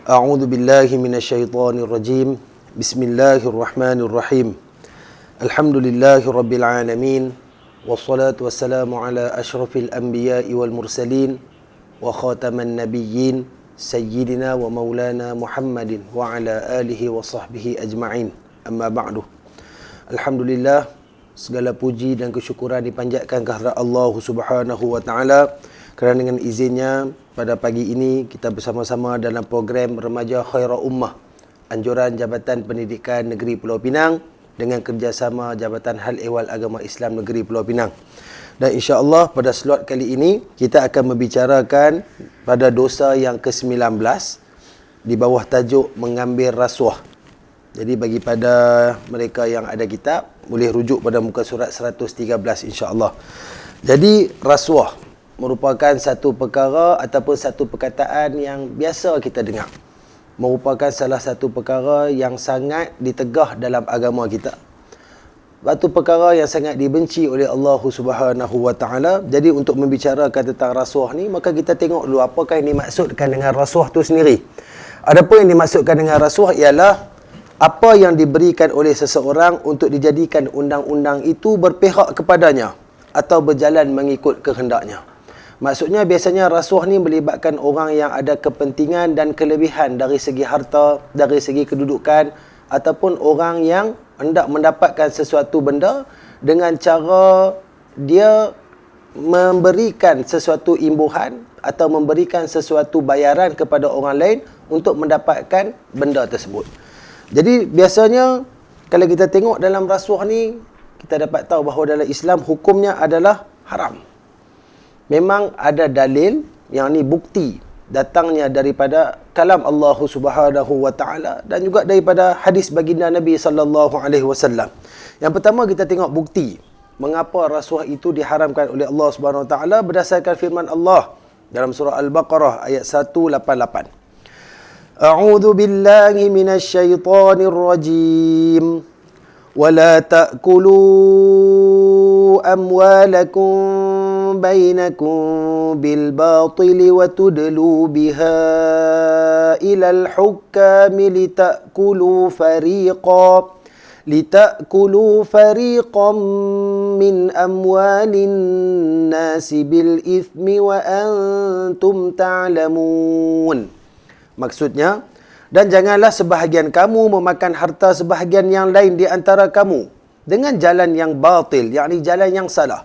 A'udzu billahi minasyaitonir rajim. Bismillahirrahmanirrahim. Alhamdulillahi rabbil alamin. Wassalatu wassalamu ala asyrafil anbiya'i wal mursalin wa khataman nabiyyin sayyidina wa maulana Muhammadin wa ala alihi wa sahbihi ajma'in. Amma ba'du. Alhamdulillah, segala puji dan kesyukuran dipanjatkan kehadrat Allah Subhanahu wa taala kerana dengan izinnya pada pagi ini kita bersama-sama dalam program Remaja Khairul Ummah, anjuran Jabatan Pendidikan Negeri Pulau Pinang dengan kerjasama Jabatan Hal Ehwal Agama Islam Negeri Pulau Pinang. Dan insya-Allah pada slot kali ini kita akan membicarakan pada dosa yang ke-19 di bawah tajuk mengambil rasuah. Jadi bagi pada mereka yang ada kitab boleh rujuk pada muka surat 113 insya-Allah. Jadi rasuah merupakan satu perkara ataupun satu perkataan yang biasa kita dengar. Merupakan salah satu perkara yang sangat ditegah dalam agama kita. Satu perkara yang sangat dibenci oleh Allah Subhanahu wa taala. Jadi untuk membicarakan tentang rasuah ni, maka kita tengok dulu apakah yang dimaksudkan dengan rasuah tu sendiri. Adapun yang dimaksudkan dengan rasuah ialah apa yang diberikan oleh seseorang untuk dijadikan undang-undang itu berpihak kepadanya atau berjalan mengikut kehendaknya. Maksudnya biasanya rasuah ni melibatkan orang yang ada kepentingan dan kelebihan dari segi harta, dari segi kedudukan, ataupun orang yang hendak mendapatkan sesuatu benda dengan cara dia memberikan sesuatu imbuhan atau memberikan sesuatu bayaran kepada orang lain untuk mendapatkan benda tersebut. Jadi biasanya kalau kita tengok dalam rasuah ni, kita dapat tahu bahawa dalam Islam hukumnya adalah haram. Memang ada dalil yang ni bukti datangnya daripada kalam Allah Subhanahu wa taala dan juga daripada hadis baginda Nabi sallallahu alaihi wasallam. Yang pertama kita tengok bukti mengapa rasuah itu diharamkan oleh Allah Subhanahu wa taala berdasarkan firman Allah dalam surah Al-Baqarah ayat 188. A'udzu billahi minasyaitonir rajim. Wala ta'kulu amwalakum بينكم بالباطل وتدلوا بها إلى الحكام لتأكلوا فريقا من أموال الناس بالإثم وأنتم تعلمون. Maksudnya, dan janganlah sebahagian kamu memakan harta sebahagian yang lain di antara kamu dengan jalan yang batil, yakni jalan yang salah.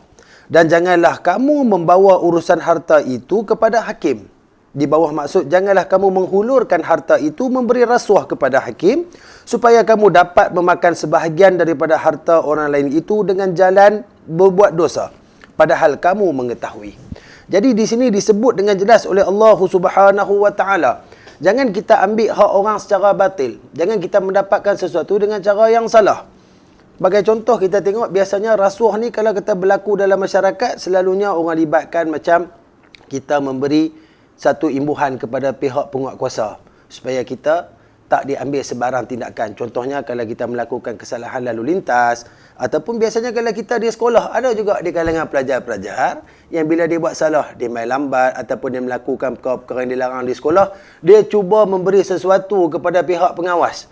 Dan janganlah kamu membawa urusan harta itu kepada hakim. Di bawah maksud, janganlah kamu menghulurkan harta itu memberi rasuah kepada hakim supaya kamu dapat memakan sebahagian daripada harta orang lain itu dengan jalan berbuat dosa, padahal kamu mengetahui. Jadi di sini disebut dengan jelas oleh Allah Subhanahu wa taala, jangan kita ambil hak orang secara batil. Jangan kita mendapatkan sesuatu dengan cara yang salah. Sebagai contoh kita tengok biasanya rasuah ni kalau kita berlaku dalam masyarakat, selalunya orang libatkan macam kita memberi satu imbuhan kepada pihak penguatkuasa supaya kita tak diambil sebarang tindakan. Contohnya kalau kita melakukan kesalahan lalu lintas, ataupun biasanya kalau kita di sekolah, ada juga di kalangan pelajar-pelajar yang bila dia buat salah, dia main lambat ataupun dia melakukan perkara yang dilarang di sekolah, dia cuba memberi sesuatu kepada pihak pengawas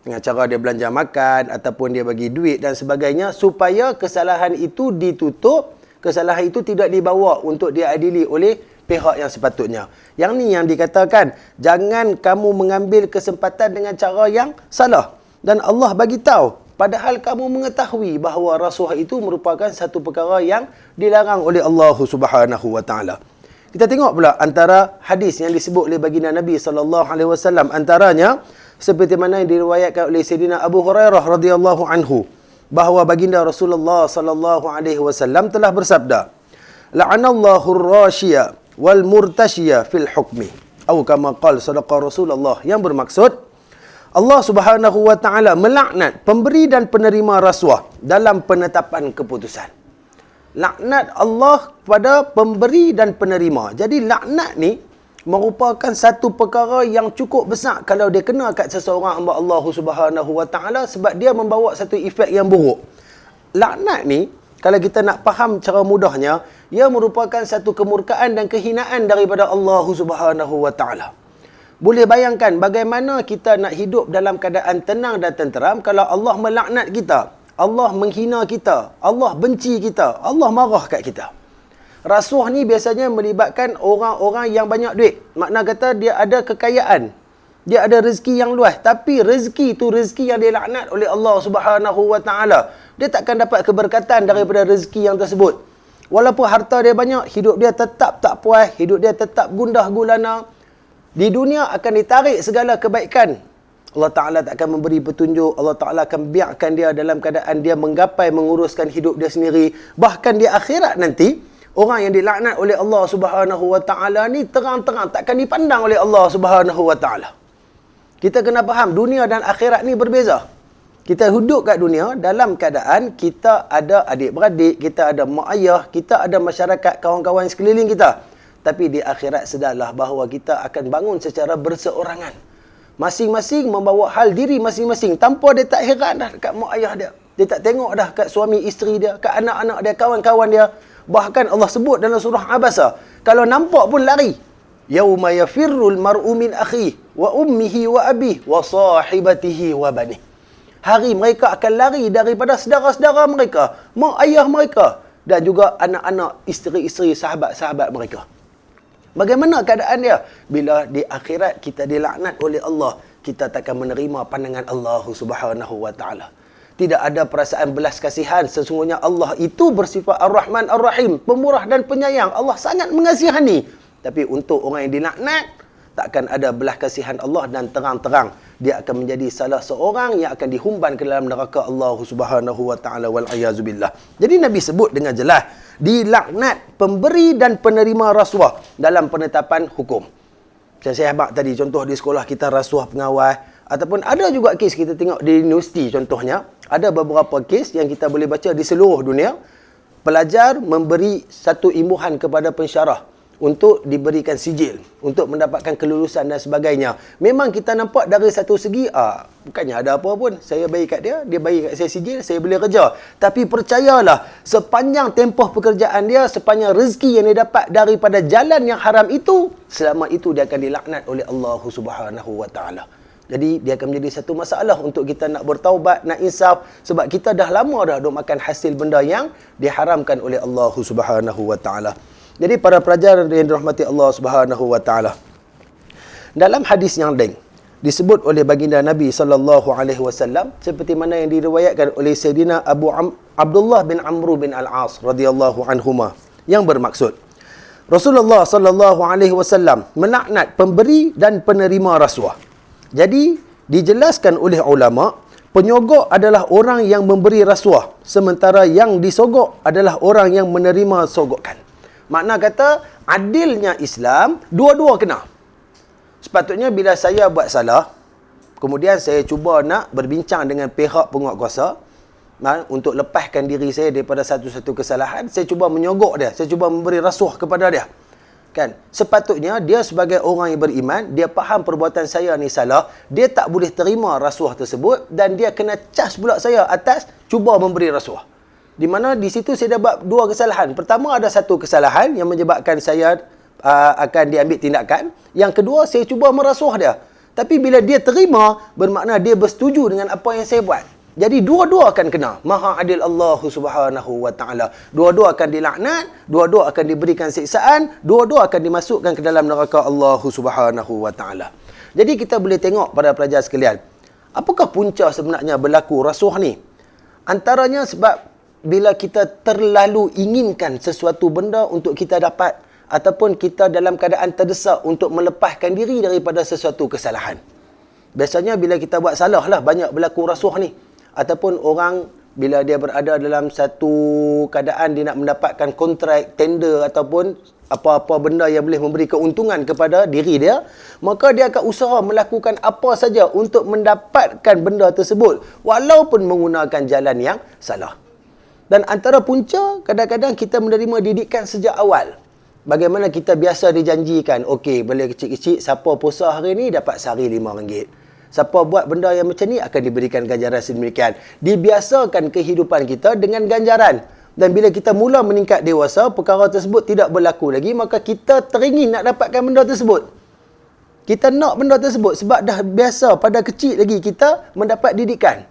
dengan cara dia belanja makan ataupun dia bagi duit dan sebagainya supaya kesalahan itu ditutup, kesalahan itu tidak dibawa untuk diadili oleh pihak yang sepatutnya. Yang ni yang dikatakan, jangan kamu mengambil kesempatan dengan cara yang salah. Dan Allah bagi tahu, padahal kamu mengetahui bahawa rasuah itu merupakan satu perkara yang dilarang oleh Allah Subhanahu wa taala. Kita tengok pula antara hadis yang disebut oleh baginda Nabi sallallahu alaihi wasallam, antaranya seperti mana yang diriwayatkan oleh Sayyidina Abu Hurairah radhiyallahu anhu bahawa baginda Rasulullah sallallahu alaihi wasallam telah bersabda, la'anallahu ar-rashiya wal murtashiya fil hukmi, atau kama qala sadaqa Rasulullah, yang bermaksud Allah Subhanahu wa taala melaknat pemberi dan penerima rasuah dalam penetapan keputusan. Laknat Allah pada pemberi dan penerima. Jadi laknat ni merupakan satu perkara yang cukup besar kalau dia kena kat seseorang hamba Allah Subhanahu wa taala, sebab dia membawa satu efek yang buruk. Laknat ni kalau kita nak faham cara mudahnya, ia merupakan satu kemurkaan dan kehinaan daripada Allah Subhanahu wa taala. Boleh bayangkan bagaimana kita nak hidup dalam keadaan tenang dan tenteram kalau Allah melaknat kita, Allah menghina kita, Allah benci kita, Allah marah kat kita. Rasuah ni biasanya melibatkan orang-orang yang banyak duit. Makna kata dia ada kekayaan, dia ada rezeki yang luas, tapi rezeki tu rezeki yang dilaknat oleh Allah Subhanahu Wa Taala. Dia takkan dapat keberkatan daripada rezeki yang tersebut. Walaupun harta dia banyak, hidup dia tetap tak puas, hidup dia tetap gundah gulana. Di dunia akan ditarik segala kebaikan. Allah Ta'ala tak akan memberi petunjuk. Allah Ta'ala akan biarkan dia dalam keadaan dia menggapai menguruskan hidup dia sendiri. Bahkan di akhirat nanti, orang yang dilaknat oleh Allah Subhanahu Wa Ta'ala ni terang-terang takkan dipandang oleh Allah Subhanahu Wa Ta'ala. Kita kena faham, dunia dan akhirat ni berbeza. Kita hidup kat dunia dalam keadaan kita ada adik-beradik, kita ada mak ayah, kita ada masyarakat, kawan-kawan sekeliling kita. Tapi di akhirat sedarlah bahawa kita akan bangun secara berseorangan. Masing-masing membawa hal diri masing-masing. Tanpa dia tak heran dah dekat mak ayah dia. Dia tak tengok dah kat suami isteri dia, kat anak-anak dia, kawan-kawan dia. Bahkan Allah sebut dalam surah Abasa, kalau nampak pun lari. Yauma yafirrul mar'u min akhihi wa ummihi wa abihi wa sahibatihi wa banihi. Hari mereka akan lari daripada saudara-saudara mereka, mak ayah mereka dan juga anak-anak, isteri-isteri, sahabat-sahabat mereka. Bagaimana keadaan dia? Bila di akhirat kita dilaknat oleh Allah, kita takkan menerima pandangan Allah Subhanahu Wa Taala. Tidak ada perasaan belas kasihan. Sesungguhnya Allah itu bersifat Ar-Rahman Ar-Rahim, pemurah dan penyayang. Allah sangat mengasihani. Tapi untuk orang yang dilaknat, takkan ada belas kasihan Allah dan terang-terang dia akan menjadi salah seorang yang akan dihumban ke dalam neraka Allah Subhanahu Wa Taala wal iazubillah. Jadi Nabi sebut dengan jelas, dilaknat pemberi dan penerima rasuah dalam penetapan hukum. Macam saya habaq tadi, contoh di sekolah kita rasuah pengawas, ataupun ada juga kes kita tengok di universiti contohnya, ada beberapa kes yang kita boleh baca di seluruh dunia, pelajar memberi satu imbuhan kepada pensyarah untuk diberikan sijil, untuk mendapatkan kelulusan dan sebagainya. Memang kita nampak dari satu segi, bukannya ada apa pun. Saya bagi kat dia, dia bagi kat saya sijil, saya boleh kerja. Tapi percayalah, sepanjang tempoh pekerjaan dia, sepanjang rezeki yang dia dapat daripada jalan yang haram itu, selama itu dia akan dilaknat oleh Allah Subhanahu Wa Taala. Jadi dia akan menjadi satu masalah untuk kita nak bertaubat, nak insaf, sebab kita dah lama dah duk makan hasil benda yang diharamkan oleh Allah Subhanahu Wa Taala. Jadi para pelajar yang dirahmati Allah Subhanahu Wa Taala, dalam hadis yang lain disebut oleh baginda Nabi sallallahu alaihi wasallam seperti mana yang diriwayatkan oleh Sayyidina Abdullah bin Amr bin Al-As radhiyallahu anhuma, yang bermaksud Rasulullah sallallahu alaihi wasallam melaknat pemberi dan penerima rasuah. Jadi dijelaskan oleh ulama, penyogok adalah orang yang memberi rasuah, sementara yang disogok adalah orang yang menerima sogokan. Makna kata, adilnya Islam, dua-dua kena. Sepatutnya bila saya buat salah, kemudian saya cuba nak berbincang dengan pihak penguatkuasa untuk lepaskan diri saya daripada satu-satu kesalahan, saya cuba menyogok dia, saya cuba memberi rasuah kepada dia. Kan? Sepatutnya dia sebagai orang yang beriman, dia faham perbuatan saya ni salah, dia tak boleh terima rasuah tersebut dan dia kena cas pula saya atas cuba memberi rasuah. Di mana di situ saya dah buat dua kesalahan. Pertama, ada satu kesalahan yang menyebabkan saya akan diambil tindakan. Yang kedua, saya cuba merasuah dia. Tapi bila dia terima, bermakna dia bersetuju dengan apa yang saya buat. Jadi dua-dua akan kena. Maha adil Allah Subhanahu Wa Taala. Dua-dua akan dilaknat, dua-dua akan diberikan siksaan, dua-dua akan dimasukkan ke dalam neraka Allah Subhanahu Wa Taala. Jadi kita boleh tengok pada pelajar sekalian, apakah punca sebenarnya berlaku rasuah ni? Antaranya sebab bila kita terlalu inginkan sesuatu benda untuk kita dapat, ataupun kita dalam keadaan terdesak untuk melepaskan diri daripada sesuatu kesalahan. Biasanya bila kita buat salah lah, banyak berlaku rasuah ni. Ataupun orang bila dia berada dalam satu keadaan dia nak mendapatkan kontrak, tender ataupun apa-apa benda yang boleh memberi keuntungan kepada diri dia, maka dia akan usaha melakukan apa saja untuk mendapatkan benda tersebut walaupun menggunakan jalan yang salah. Dan antara punca, kadang-kadang kita menerima didikan sejak awal. Bagaimana kita biasa dijanjikan, okey, boleh kecil-kecil, siapa puasa hari ni dapat sehari RM5. Siapa buat benda yang macam ni akan diberikan ganjaran sedemikian. Dibiasakan kehidupan kita dengan ganjaran. Dan bila kita mula meningkat dewasa, perkara tersebut tidak berlaku lagi, maka kita teringin nak dapatkan benda tersebut. Kita nak benda tersebut sebab dah biasa pada kecil lagi kita mendapat didikan.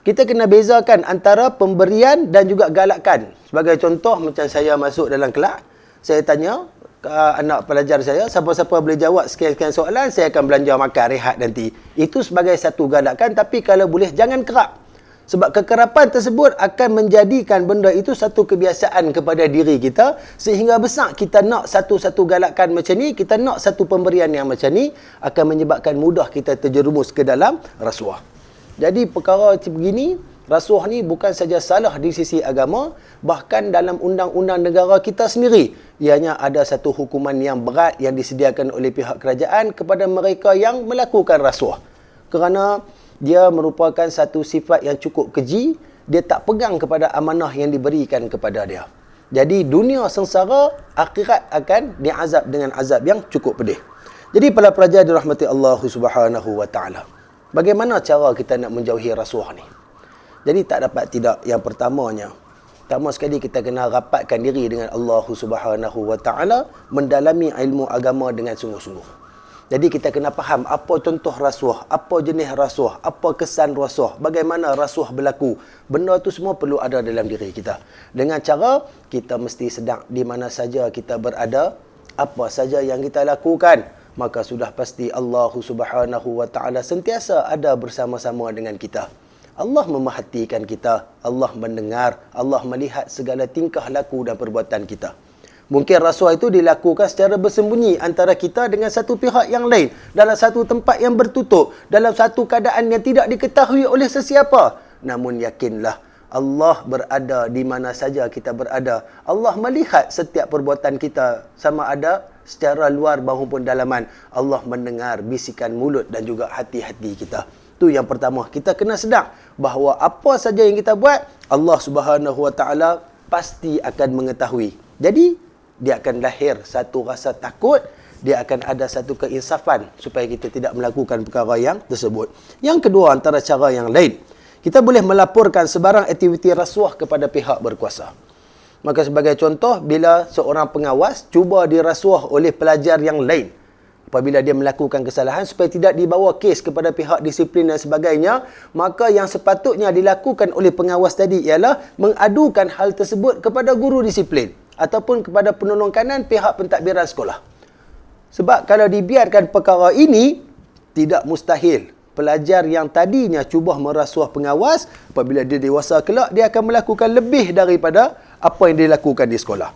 Kita kena bezakan antara pemberian dan juga galakan. Sebagai contoh, macam saya masuk dalam kelab, saya tanya ke anak pelajar saya, siapa-siapa boleh jawab sekian-sekian soalan, saya akan belanja makan, rehat nanti. Itu sebagai satu galakan, tapi kalau boleh jangan kerap. Sebab kekerapan tersebut akan menjadikan benda itu satu kebiasaan kepada diri kita, sehingga besar kita nak satu-satu galakan macam ni, kita nak satu pemberian yang macam ni, akan menyebabkan mudah kita terjerumus ke dalam rasuah. Jadi perkara begini, rasuah ni bukan saja salah di sisi agama, bahkan dalam undang-undang negara kita sendiri, ianya ada satu hukuman yang berat yang disediakan oleh pihak kerajaan kepada mereka yang melakukan rasuah. Kerana dia merupakan satu sifat yang cukup keji, dia tak pegang kepada amanah yang diberikan kepada dia. Jadi dunia sengsara, akhirat akan diazab dengan azab yang cukup pedih. Jadi para pelajar dirahmati Allah Subhanahu wa taala. Bagaimana cara kita nak menjauhi rasuah ni? Jadi tak dapat tidak, yang pertamanya, pertama sekali kita kena rapatkan diri dengan Allah Subhanahu wa taala, mendalami ilmu agama dengan sungguh-sungguh. Jadi kita kena faham apa contoh rasuah, apa jenis rasuah, apa kesan rasuah, bagaimana rasuah berlaku. Benda tu semua perlu ada dalam diri kita. Dengan cara kita mesti sedar di mana saja kita berada, apa saja yang kita lakukan, maka sudah pasti Allah Subhanahu wa taala sentiasa ada bersama-sama dengan kita. Allah memerhatikan kita, Allah mendengar, Allah melihat segala tingkah laku dan perbuatan kita. Mungkin rasuah itu dilakukan secara bersembunyi antara kita dengan satu pihak yang lain, dalam satu tempat yang bertutup, dalam satu keadaan yang tidak diketahui oleh sesiapa. Namun yakinlah, Allah berada di mana saja kita berada. Allah melihat setiap perbuatan kita, sama ada secara luar maupun dalaman. Allah mendengar bisikan mulut dan juga hati-hati kita. Itu yang pertama. Kita kena sedar bahawa apa saja yang kita buat, Allah Subhanahu wa taala pasti akan mengetahui. Jadi dia akan lahir satu rasa takut, dia akan ada satu keinsafan supaya kita tidak melakukan perkara yang tersebut. Yang kedua, antara cara yang lain, kita boleh melaporkan sebarang aktiviti rasuah kepada pihak berkuasa. Maka sebagai contoh, bila seorang pengawas cuba dirasuah oleh pelajar yang lain, apabila dia melakukan kesalahan, supaya tidak dibawa kes kepada pihak disiplin dan sebagainya, maka yang sepatutnya dilakukan oleh pengawas tadi ialah mengadukan hal tersebut kepada guru disiplin ataupun kepada penolong kanan pihak pentadbiran sekolah. Sebab kalau dibiarkan perkara ini, tidak mustahil pelajar yang tadinya cuba merasuah pengawas, apabila dia dewasa kelak, dia akan melakukan lebih daripada apa yang dilakukan di sekolah.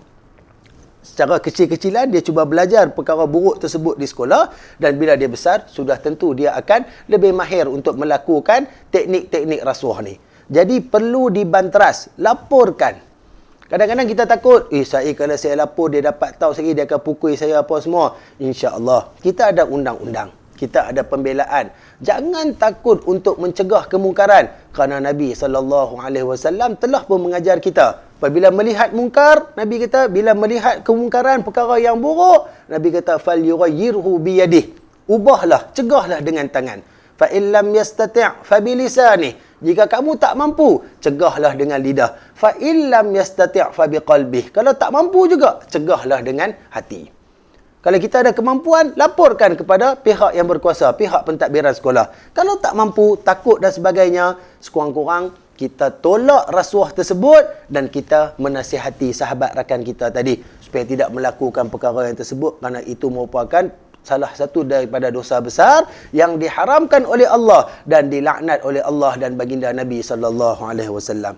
Secara kecil-kecilan, dia cuba belajar perkara buruk tersebut di sekolah, dan bila dia besar, sudah tentu dia akan lebih mahir untuk melakukan teknik-teknik rasuah ni. Jadi perlu dibanteras, laporkan. Kadang-kadang kita takut, saya kalau saya lapor, dia dapat tahu sekali, dia akan pukul saya apa semua. InsyaAllah, kita ada undang-undang. Kita ada pembelaan. Jangan takut untuk mencegah kemungkaran. Kerana Nabi SAW telah pun mengajar kita. Apabila melihat mungkar, Nabi kata, bila melihat kemungkaran, perkara yang buruk, Nabi kata, فَلْيُغَيِّرْهُ بِيَدِهِ. Ubahlah, cegahlah dengan tangan. فَإِنْ لَمْ يَسْتَطِعْ فَبِلِسَانِهِ. Jika kamu tak mampu, cegahlah dengan lidah. فَإِنْ لَمْ يَسْتَطِعْ فَبِقَلْبِهِ. Kalau tak mampu juga, cegahlah dengan hati. Kalau kita ada kemampuan, laporkan kepada pihak yang berkuasa, pihak pentadbiran sekolah. Kalau tak mampu, takut dan sebagainya, sekurang-kurang kita tolak rasuah tersebut dan kita menasihati sahabat rakan kita tadi supaya tidak melakukan perkara yang tersebut, kerana itu merupakan salah satu daripada dosa besar yang diharamkan oleh Allah dan dilaknat oleh Allah dan baginda Nabi SAW.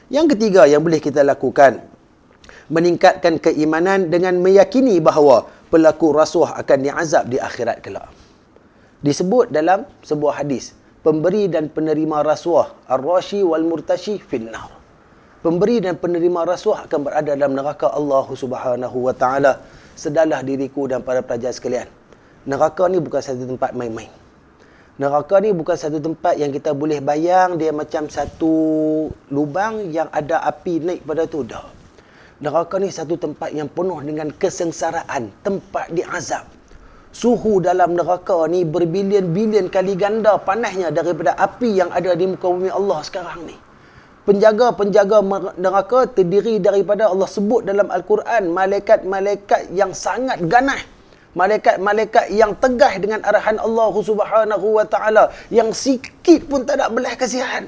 Yang ketiga yang boleh kita lakukan, meningkatkan keimanan dengan meyakini bahawa pelaku rasuah akan diazab di akhirat kelak. Disebut dalam sebuah hadis, pemberi dan penerima rasuah, ar-rashi wal murtashi finnar. Pemberi dan penerima rasuah akan berada dalam neraka Allah Subhanahu wa taala. Sedarlah diriku dan para pelajar sekalian, neraka ni bukan satu tempat main-main. Neraka ni bukan satu tempat yang kita boleh bayang dia macam satu lubang yang ada api naik pada tu. Dah. Neraka ni satu tempat yang penuh dengan kesengsaraan, tempat diazab. Suhu dalam neraka ni berbilion-bilion kali ganda panasnya daripada api yang ada di muka bumi Allah sekarang ni. Penjaga-penjaga neraka terdiri daripada, Allah sebut dalam Al-Quran, malaikat-malaikat yang sangat ganas. Malaikat-malaikat yang tegas dengan arahan Allah Subhanahu wa taala, yang sikit pun tak ada belas kasihan.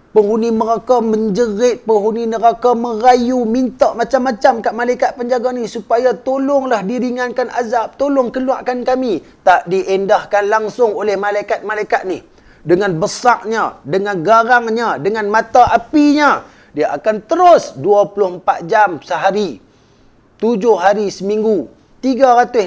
Penghuni neraka menjerit, penghuni neraka merayu, minta macam-macam kat malaikat penjaga ni supaya tolonglah diringankan azab, tolong keluarkan kami. Tak diendahkan langsung oleh malaikat-malaikat ni. Dengan besarnya, dengan garangnya, dengan mata apinya, dia akan terus 24 jam sehari, 7 hari seminggu, 365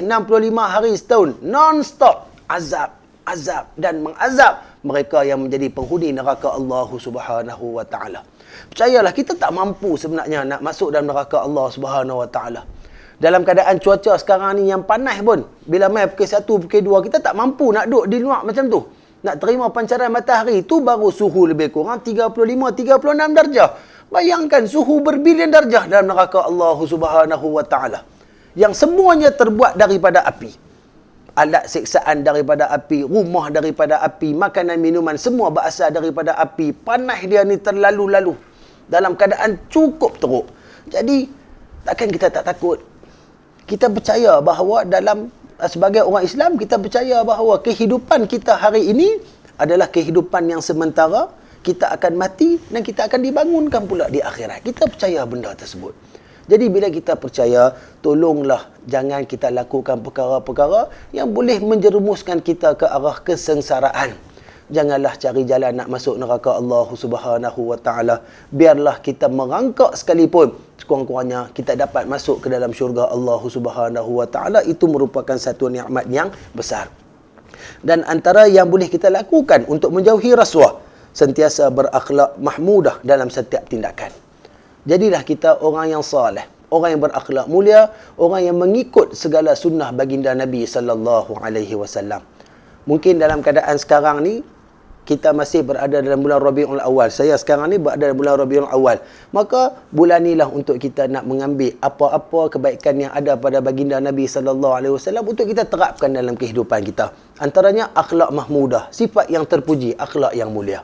hari setahun, non-stop azab, azab dan mengazab mereka yang menjadi penghuni neraka Allah Subhanahu wa taala. Percayalah, kita tak mampu sebenarnya nak masuk dalam neraka Allah Subhanahu wa taala. Dalam keadaan cuaca sekarang ni yang panas pun, bila mai pukul 1, pukul 2, kita tak mampu nak duduk di luar macam tu. Nak terima pancaran matahari tu baru suhu lebih kurang 35-36 darjah. Bayangkan suhu berbilion darjah dalam neraka Allah Subhanahu wa taala, yang semuanya terbuat daripada api. Alat siksaan daripada api, rumah daripada api, makanan minuman semua berasal daripada api. Panas dia ni terlalu-lalu, dalam keadaan cukup teruk. Jadi takkan kita tak takut? Kita percaya bahawa sebagai orang Islam, kita percaya bahawa kehidupan kita hari ini adalah kehidupan yang sementara. Kita akan mati dan kita akan dibangunkan pula di akhirat. Kita percaya benda tersebut. Jadi bila kita percaya, tolonglah jangan kita lakukan perkara-perkara yang boleh menjerumuskan kita ke arah kesengsaraan. Janganlah cari jalan nak masuk neraka Allah Subhanahu wa taala. Biarlah kita merangkak sekalipun, sekurang-kurangnya kita dapat masuk ke dalam syurga Allah Subhanahu wa taala. Itu merupakan satu nikmat yang besar. Dan antara yang boleh kita lakukan untuk menjauhi rasuah, sentiasa berakhlak mahmudah dalam setiap tindakan. Jadilah kita orang yang saleh, orang yang berakhlak mulia, orang yang mengikut segala sunnah baginda Nabi sallallahu alaihi wasallam. Mungkin dalam keadaan sekarang ni kita masih berada dalam bulan Rabiul Awal. Saya sekarang ni berada dalam bulan Rabiul Awal. Maka bulan inilah untuk kita nak mengambil apa-apa kebaikan yang ada pada baginda Nabi sallallahu alaihi wasallam untuk kita terapkan dalam kehidupan kita. Antaranya akhlak mahmudah, sifat yang terpuji, akhlak yang mulia.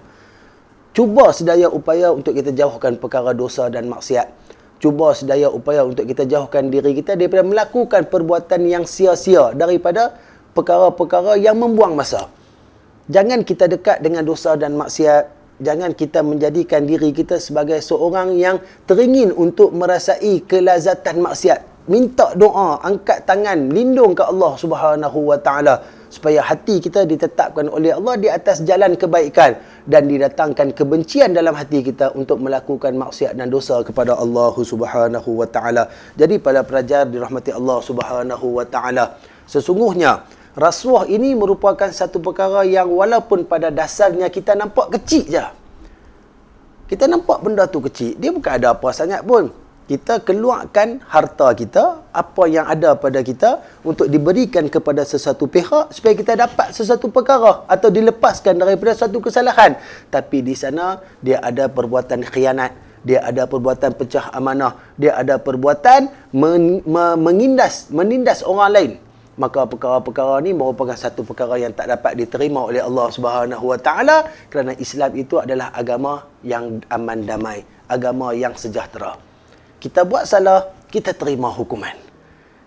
Cuba sedaya upaya untuk kita jauhkan perkara dosa dan maksiat. Cuba sedaya upaya untuk kita jauhkan diri kita daripada melakukan perbuatan yang sia-sia, daripada perkara-perkara yang membuang masa. Jangan kita dekat dengan dosa dan maksiat. Jangan kita menjadikan diri kita sebagai seorang yang teringin untuk merasai kelazatan maksiat. Minta doa, angkat tangan, lindung ke Allah Subhanahu wa taala supaya hati kita ditetapkan oleh Allah di atas jalan kebaikan dan didatangkan kebencian dalam hati kita untuk melakukan maksiat dan dosa kepada Allah Subhanahu wa taala. Jadi para pelajar dirahmati Allah Subhanahu wa taala, sesungguhnya rasuah ini merupakan satu perkara yang walaupun pada dasarnya kita nampak kecil je. Kita nampak benda tu kecil, dia bukan ada apa sangat pun. Kita keluarkan harta kita, apa yang ada pada kita, untuk diberikan kepada sesuatu pihak supaya kita dapat sesuatu perkara atau dilepaskan daripada satu kesalahan. Tapi di sana dia ada perbuatan khianat, dia ada perbuatan pecah amanah, dia ada perbuatan menindas orang lain. Maka perkara-perkara ni merupakan satu perkara yang tak dapat diterima oleh Allah Subhanahu wa taala, kerana Islam itu adalah agama yang aman damai, agama yang sejahtera. Kita buat salah, kita terima hukuman.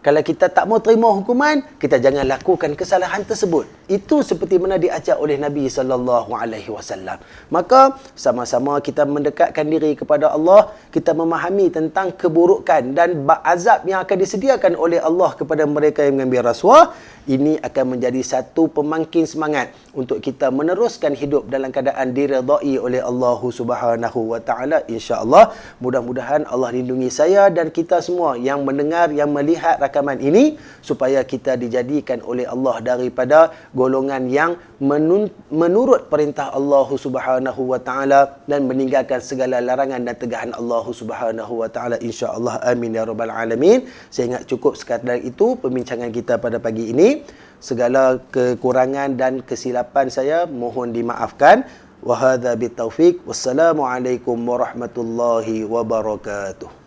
Kalau kita tak mau terima hukuman, kita jangan lakukan kesalahan tersebut. Itu seperti mana diajar oleh Nabi sallallahu alaihi wasallam. Maka sama-sama kita mendekatkan diri kepada Allah, kita memahami tentang keburukan dan azab yang akan disediakan oleh Allah kepada mereka yang mengambil rasuah. Ini akan menjadi satu pemangkin semangat untuk kita meneruskan hidup dalam keadaan diredai oleh Allah Subhanahu wa taala, insya-Allah. Mudah-mudahan Allah lindungi saya dan kita semua yang mendengar, yang melihat rakaman ini, supaya kita dijadikan oleh Allah daripada golongan yang menurut perintah Allah Subhanahu wa taala dan meninggalkan segala larangan dan tegahan Allah Subhanahu wa taala, insya-Allah. Amin ya rabbal alamin. Saya ingat cukup sekadar itu perbincangan kita pada pagi ini. Segala kekurangan dan kesilapan saya mohon dimaafkan. Wa hadza bitaufiq. Wassalamualaikum warahmatullahi wabarakatuh.